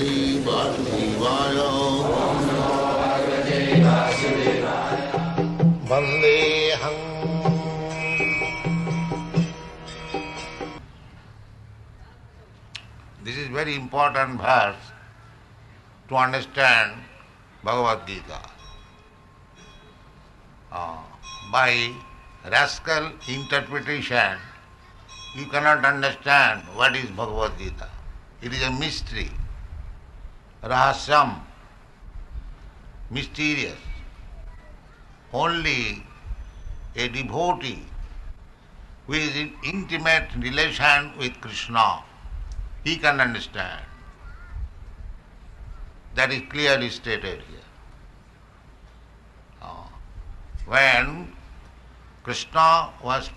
भगवते वासुदेवाय वन्देऽहं। This is very important verse to understand Bhagavad Gita. By rascal interpretation, you cannot understand what is Bhagavad Gita. It is a mystery, rahasyam, mysterious. Only a devotee who is in intimate relation with Krishna, he can understand. That is clearly stated here. When Krishna was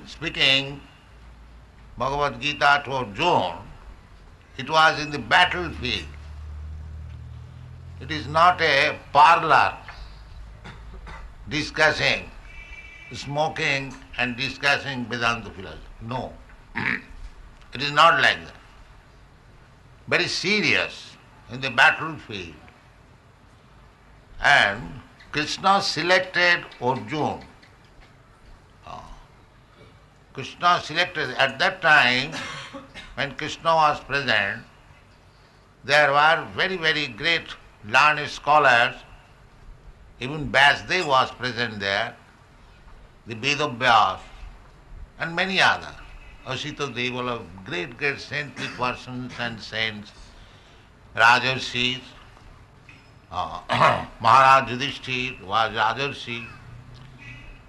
speaking Bhagavad Gita to Arjuna, it was in the battlefield. It is not a parlor discussing, smoking and discussing Vedanta philosophy. No, it is not like that. Very serious in the battlefield. And Krishna selected Arjuna. Krishna selected, at that time, when Krishna was present, there were very, very great learned scholars. Even Vyasdev was present there, the Vedavyas, and many others. Asita Devala, great, great saintly persons and saints, Rajarshis. Maharaj Yudhishthir was Rajarshi,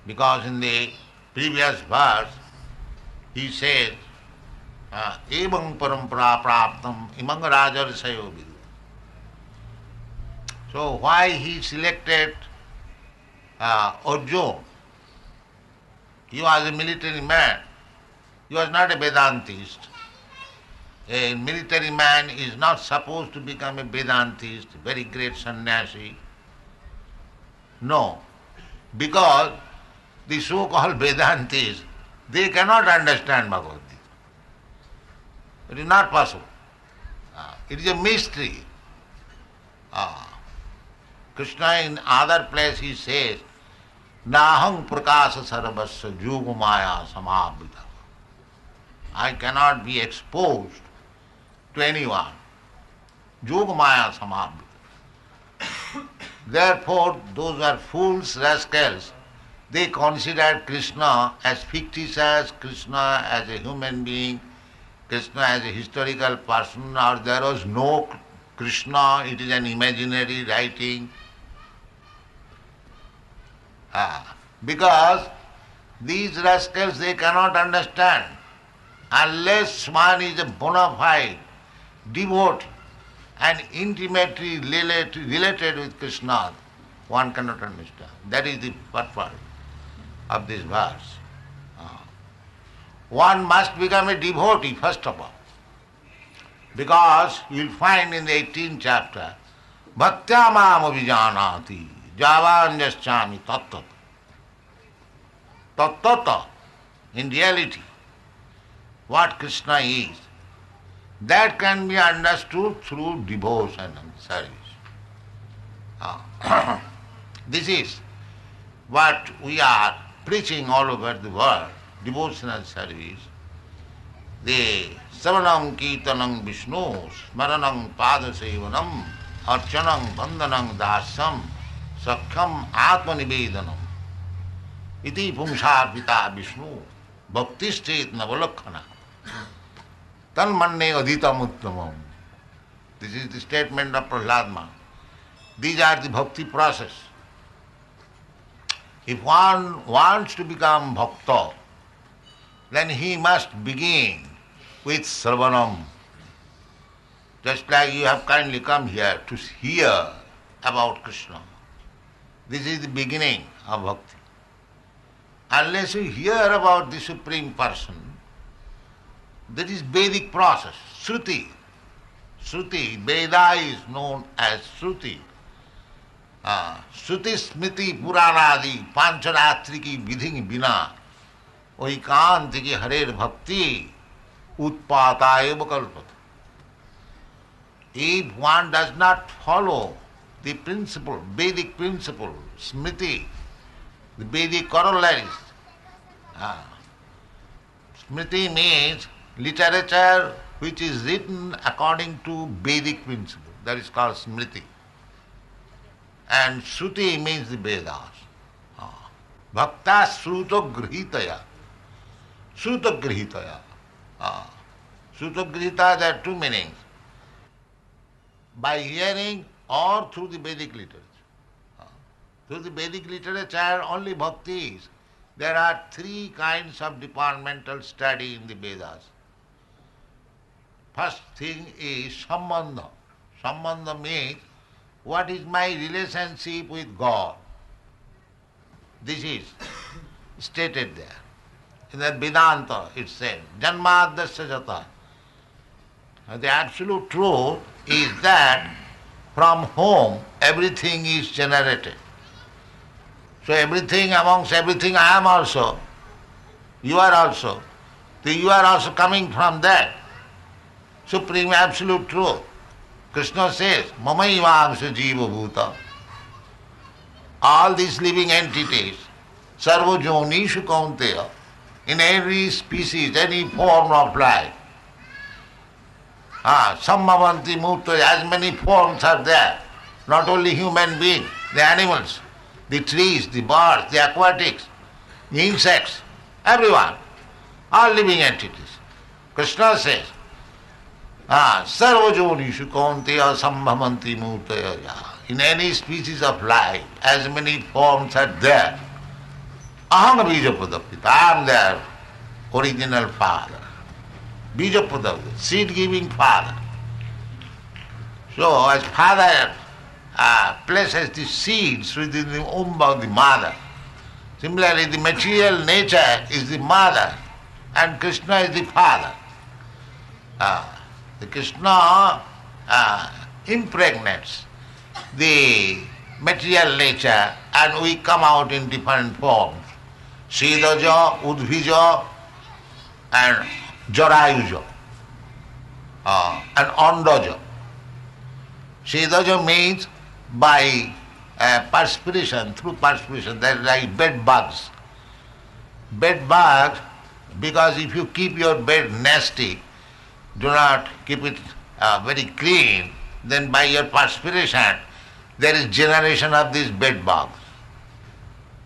because in the previous verse he says, Evang parampara praptam imang rajarsayo vidu. So why he selected Arjuna? He was a military man. He was not a Vedantist. A military man is not supposed to become a Vedantist, very great sannyasi. No, because the so-called Vedantists, they cannot understand Bhagavad Gita. It is not possible. It is a mystery. Krishna in other place he says, Nahang prakasa sarvasya yogamaya samavita. I cannot be exposed to anyone. Yogamaya samavita. Therefore, those are fools, rascals. They consider Krishna as fictitious, Krishna as a human being, Krishna as a historical person, or there was no Krishna, it is an imaginary writing. Because these rascals, they cannot understand. Unless one is a bona fide devotee and intimately related with Krishna, one cannot understand. That is the purpose of this verse. One must become a devotee first of all. Because you will find in the 18th chapter, Bhaktya mam abhijanati javanjaschami tattata. Tattata, in reality, what Krishna is, that can be understood through devotion and service. This is what we are preaching all over the world, devotional service. The Savanam Kirtanam Vishnu, Smaranam Padasevanam, Archanam Bandhanam Dasam, Sakhyam Atmanivedanam. Iti Pumsarpita Vishnu, Bhaktistet Navalakkhana. Tanmanne Adhitam Uttamam. This is the statement of Prahlad Maharaj. These are the bhakti process. If one wants to become bhakta, then he must begin with Sravanam. Just like you have kindly come here to hear about Krishna. This is the beginning of bhakti. Unless you hear about the Supreme Person, that is Vedic process, Shruti. Shruti, Veda is known as Shruti. Shruti Smriti Puranadi Pancharatri ki vidhi bina oikanti ki harer bhakti utpata eva kalpata. If one does not follow the principle, Vedic principle, Smriti, the Vedic corollaries, Smriti means literature which is written according to Vedic principle. That is called Smriti. And Shruti means the Vedas. Bhakta Shruto Grihitaya. Shruto Grihitaya. Shruto Grihitaya, there are two meanings. By hearing or through the Vedic literature. Through the Vedic literature, only bhakti is. There are three kinds of departmental study in the Vedas. First thing is Sambandha. Sambandha means what is my relationship with God. This is stated there. In the Vedanta it says, Janmadasya jata. The absolute truth is that from whom everything is generated. So everything, amongst everything I am also. You are also. So you are also coming from that. Supreme absolute truth. Krishna says, Mamaivamsa jiva bhuta. All these living entities, sarva jonishu kaunteya, in every species, any form of life. Sammavanti murta, as many forms are there. Not only human beings, the animals, the trees, the birds, the aquatics, the insects, everyone, all living entities. Krishna says, Sarva jonishu kaunteya sambhavanti murtaya. In any species of life, as many forms are there. Aham Bijapadapita, I am their original father. Bijapadapita, seed-giving father. So as father places the seeds within the womb of the mother, similarly the material nature is the mother and Krishna is the father. The Krishna impregnates the material nature and we come out in different forms. Sidaja, Udbhija and Jarayuja and Andaja. Sidaja means by perspiration, through perspiration, they are like bed bugs. Bed bugs, because if you keep your bed nasty, do not keep it very clean, then by your perspiration, there is generation of these bed bugs.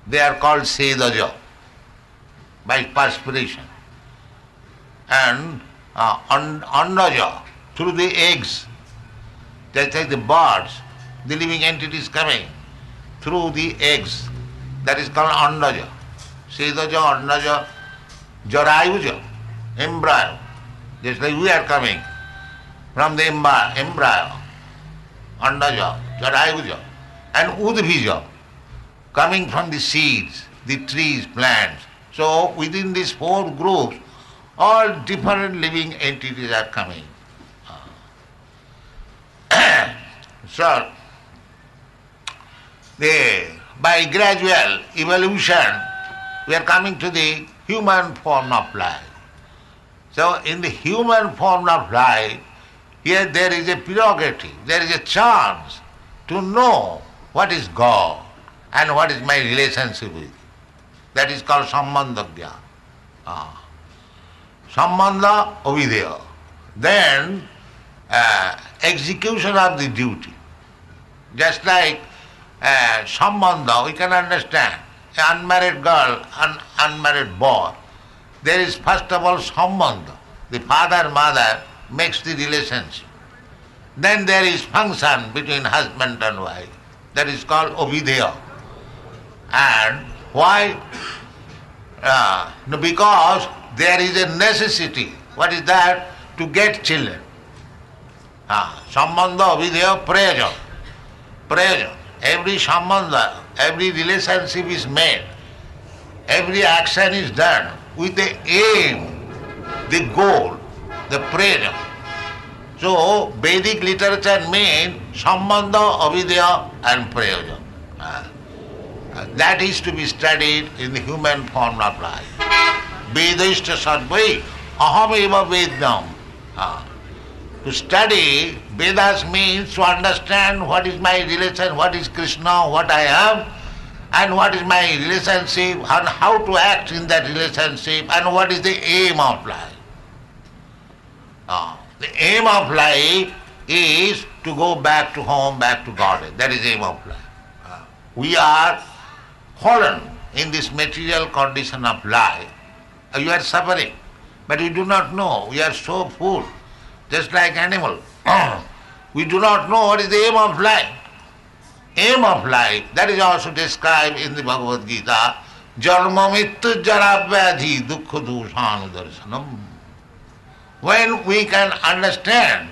They are called Sedaja, by perspiration. And Andaja, through the eggs, that's like the birds, the living entities coming through the eggs. That is called Andaja. Sedaja, Andaja, Jarayuja, embryo. Just like we are coming from the embryo, Andaja, Jarayuja, and Udbhija, coming from the seeds, the trees, plants. So within these four groups, all different living entities are coming. So, by gradual evolution, we are coming to the human form of life. So in the human form of life, here there is a prerogative, there is a chance to know what is God and what is my relationship with Him. That is called Sambandha Jnana. Sambandha Avideya. Then execution of the duty. Just like Sambandha, we can understand an unmarried girl, an unmarried boy. There is first of all Sambandha. The father-mother makes the relationship. Then there is function between husband and wife. That is called Avideya. And why? Because there is a necessity. What is that? To get children. Sambandha, Avideya, Prayojan. Prayojan. Every sambandha, every relationship is made. Every action is done with the aim, the goal, the prayojan. So, Vedic literature means Sambandha, Avideya and Prayojan. That is to be studied in the human form of life. Vedashta sarvai aham eva vednam. To study Vedas means to understand what is my relation, what is Krishna, what I am, and what is my relationship, and how to act in that relationship, and what is the aim of life. The aim of life is to go back to home, back to God. That is the aim of life. We are fallen in this material condition of life. You are suffering, but you do not know. We are so full, just like animal. We do not know what is the aim of life. Aim of life, that is also described in the Bhagavad Gita. Janma mittu jara vyadhi dukkha dusanu darshanam. When we can understand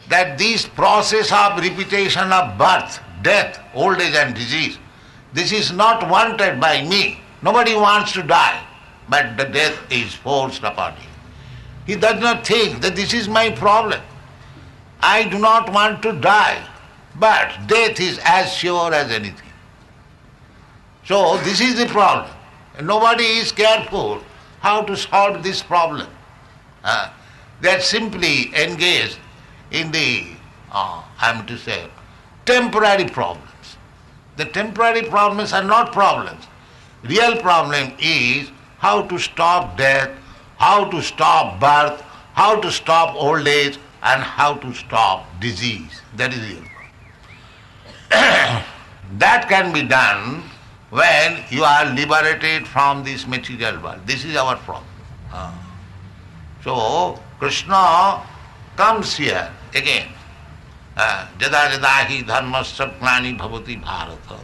that this process of repetition of birth, death, old age and disease, this is not wanted by me. Nobody wants to die, but the death is forced upon him. He does not think that this is my problem. I do not want to die, but death is as sure as anything. So this is the problem. Nobody is careful how to solve this problem. They are simply engaged in the, temporary problems. The temporary problems are not problems. Real problem is how to stop death, how to stop birth, how to stop old age, and how to stop disease. That is real problem. That can be done when you are liberated from this material world. This is our problem. So Krishna comes here again. Jada jada hi dharmasya glani bhavati bharata.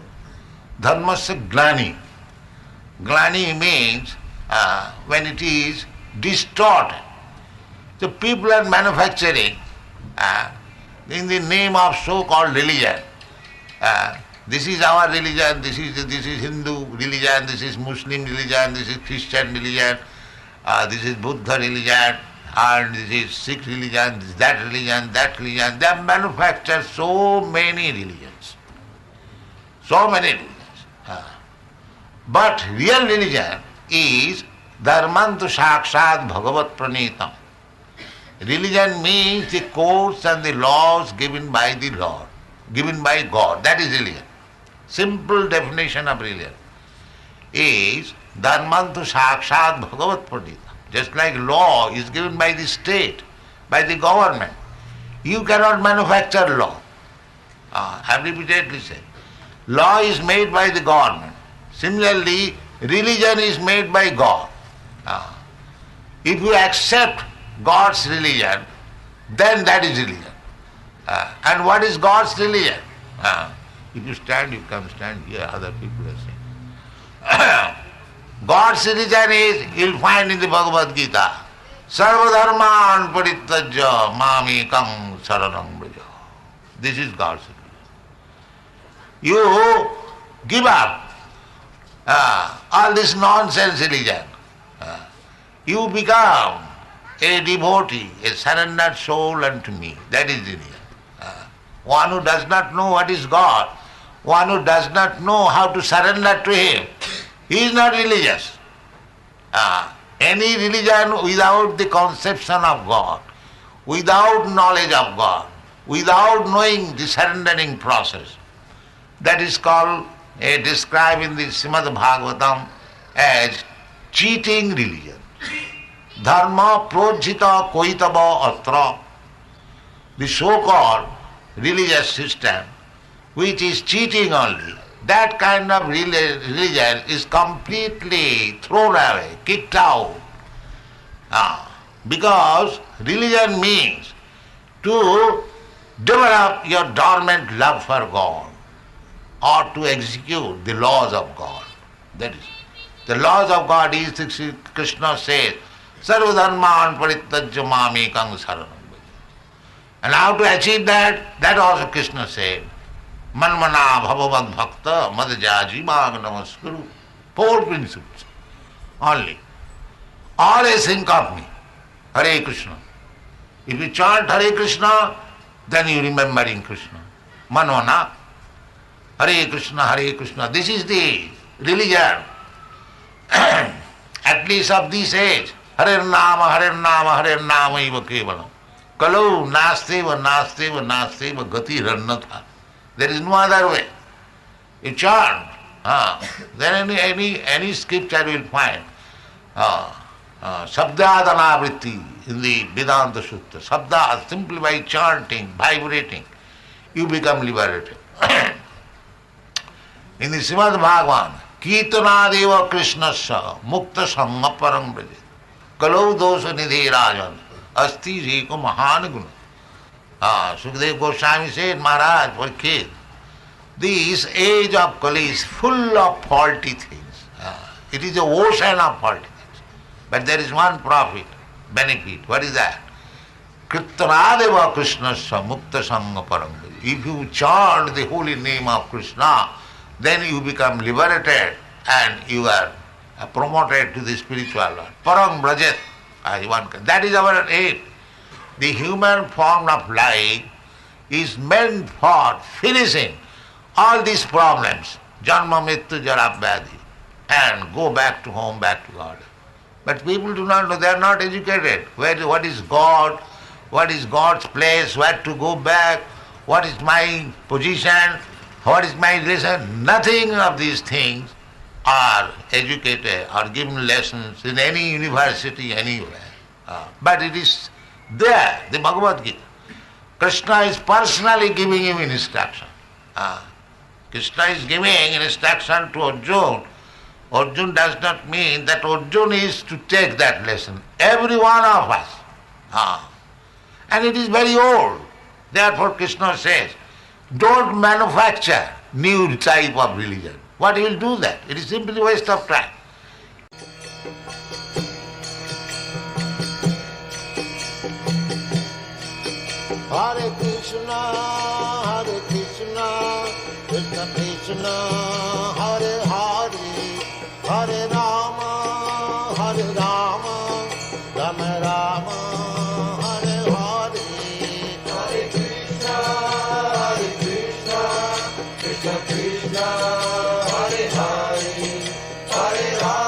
Dharmasya glani. Glani means when it is distorted. So people are manufacturing in the name of so-called religion. This is our religion, this is Hindu religion, this is Muslim religion, this is Christian religion, this is Buddha religion, and this is Sikh religion, this is that religion, that religion. They have manufactured so many religions. So many religions. But real religion is dharmantu sakshat bhagavat pranitam. Religion means the codes and the laws given by the Lord, given by God. That is religion. Simple definition of religion is dharmantu sakshat bhagavat pranitam. Just like law is given by the state, by the government. You cannot manufacture law. I have repeatedly said. Law is made by the government. Similarly, religion is made by God. If you accept God's religion, then that is religion. And what is God's religion? If you stand, you come stand here, other people are saying. God's religion is, you'll find in the Bhagavad Gita, Sarva dharman parityajya mamekam saranam braja. This is God's religion. You give up all this nonsense religion. You become a devotee, a surrendered soul unto me. That is religion. One who does not know what is God, one who does not know how to surrender to Him, he is not religious. Any religion without the conception of God, without knowledge of God, without knowing the surrendering process, that is called, described in the Srimad Bhagavatam as cheating religion. Dharma projita koitava atra. The so-called religious system, which is cheating only, that kind of religion is completely thrown away, kicked out. Because religion means to develop your dormant love for God or to execute the laws of God. That is, the laws of God is, Krishna says, Sarva dharman parityajya mamekam saranam. And how to achieve that? That also Krishna said. Manmana bhavavad bhakta madhyaji bhag namaskuru. 4 principles only. Always think of me. Hare Krishna. If you chant Hare Krishna, then you remembering Krishna. Manmana. Hare Krishna, Hare Krishna. This is the religion. At least of this age. Hare Nama, Hare Nama, Hare Nama eva kevalam. Kalau nasteva nasteva nasteva gati rannatha. There is no other way. You chant. Then any scripture you will find. Sabdadana vritti in the Vedanta Sutta. Sabda, simply by chanting, vibrating, you become liberated. In the Srimad Bhagavan, Kirtanadeva Krishnasya Mukta Sangha Parang Braja Kalau Dosa Nidhi Rajan Asti Jiko Mahana Guna. Sukadeva Goswami said, Maharaj, for kid, this age of Kali is full of faulty things. It is a ocean of faulty things. But there is one profit, benefit. What is that? Kirtanadeva Krishnasya Mukta Sangha Parang Braja. If you chant the holy name of Krishna, then you become liberated and you are promoted to the spiritual world. Parang Brajat, that is our aim. The human form of life is meant for finishing all these problems, Janma, Mrityu, Jara, Vyadhi, and go back to home, back to God. But people do not know, they are not educated. What is God? What is God's place? Where to go back? What is my position? What is my relation? Nothing of these things are educated or given lessons in any university anywhere. But it is there, the Bhagavad Gita. Krishna is personally giving him instruction. Krishna is giving instruction to Arjuna. Arjuna does not mean that Arjuna is to take that lesson. Every one of us. And it is very old. Therefore Krishna says, don't manufacture new type of religion. What will do that? It is simply a waste of time. Hare Krishna, Krishna Krishna, Hare Hare, Hare Rama, Rama Rama, Hare Hare. Hare Krishna, Krishna Krishna, Hare Hare, Hare Rama.